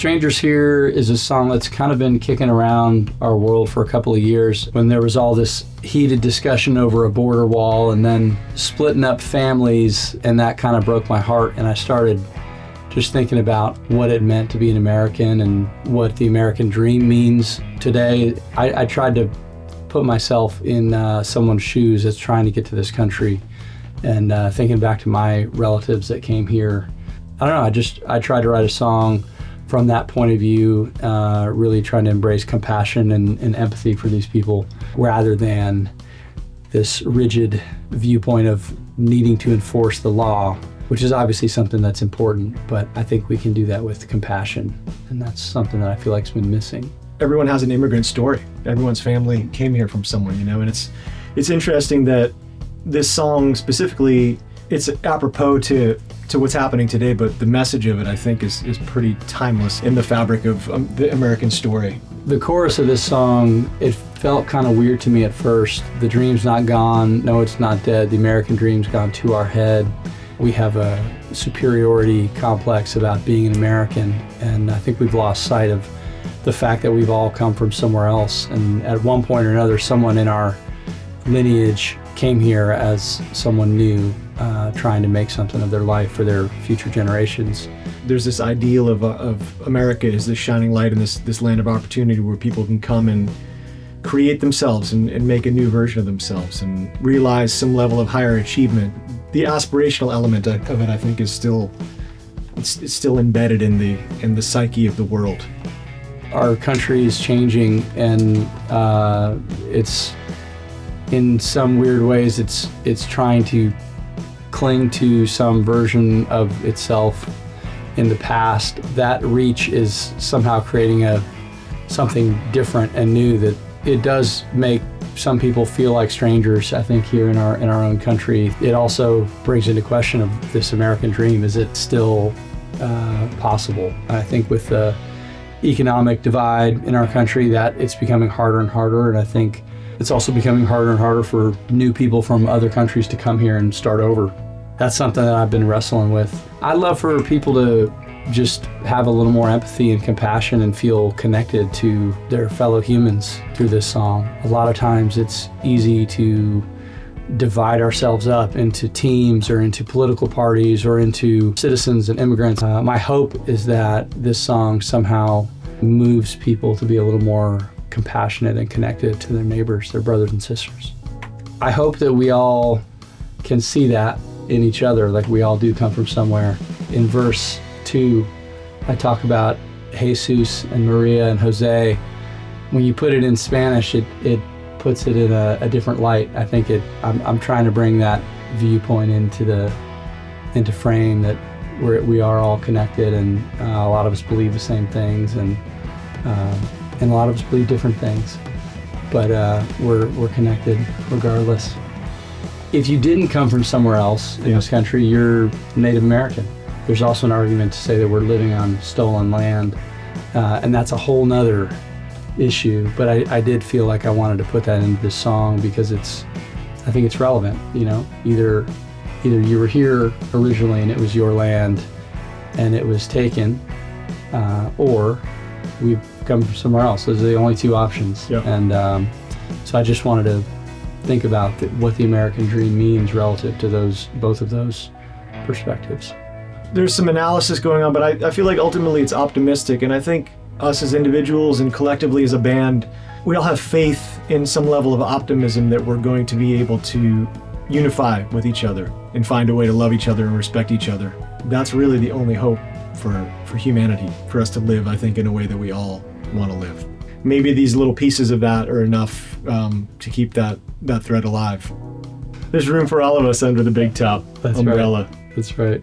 Strangers Here is a song that's kind of been kicking around our world for a couple of years when there was all this heated discussion over a border wall and then splitting up families, and that kind of broke my heart, and I started just thinking about what it meant to be an American and what the American dream means today. I tried to put myself in someone's shoes that's trying to get to this country, and thinking back to my relatives that came here. I don't know, I tried to write a song from that point of view, really trying to embrace compassion and empathy for these people rather than this rigid viewpoint of needing to enforce the law, which is obviously something that's important, but I think we can do that with compassion, and that's something that I feel like has been missing. Everyone has an immigrant story. Everyone's family came here from somewhere, and it's interesting that this song specifically, it's apropos to what's happening today, but the message of it, I think, is pretty timeless in the fabric of the American story. The chorus of this song, it felt kind of weird to me at first. The dream's not gone, no, it's not dead. The American dream's gone to our head. We have a superiority complex about being an American, and I think we've lost sight of the fact that we've all come from somewhere else, and at one point or another, someone in our lineage came here as someone new, trying to make something of their life for their future generations. There's this ideal of America as this shining light in this land of opportunity where people can come and create themselves and make a new version of themselves and realize some level of higher achievement. The aspirational element of it, I think, is still embedded in the psyche of the world. Our country is changing, and it's in some weird ways it's trying to cling to some version of itself in the past. That reach is somehow creating something different and new that it does make some people feel like strangers, I think, here in our own country. It also brings into question of this American dream. Is it still possible? I think with the economic divide in our country, that it's becoming harder and harder, and I think it's also becoming harder and harder for new people from other countries to come here and start over. That's something that I've been wrestling with. I'd love for people to just have a little more empathy and compassion and feel connected to their fellow humans through this song. A lot of times it's easy to divide ourselves up into teams or into political parties or into citizens and immigrants. My hope is that this song somehow moves people to be a little more compassionate and connected to their neighbors, their brothers and sisters. I hope that we all can see that in each other, like we all do come from somewhere. In verse 2, I talk about Jesus and Maria and Jose. When you put it in Spanish, it puts it in a different light. I think I'm trying to bring that viewpoint into frame, that we are all connected, and a lot of us believe the same things, and a lot of us believe different things, but we're connected regardless. If you didn't come from somewhere else in this country, you're Native American. There's also an argument to say that we're living on stolen land, and that's a whole nother issue, but I did feel like I wanted to put that into this song because I think it's relevant. Either you were here originally and it was your land and it was taken, or we've come from somewhere else. Those are the only two options. Yep. And so I just wanted to think about what the American dream means relative to both of those perspectives. There's some analysis going on, but I feel like ultimately it's optimistic, and I think us as individuals and collectively as a band, we all have faith in some level of optimism that we're going to be able to unify with each other and find a way to love each other and respect each other. That's really the only hope for humanity, for us to live, I think, in a way that we all want to live. Maybe these little pieces of that are enough to keep that thread alive. There's room for all of us under the big top umbrella. Right. That's right.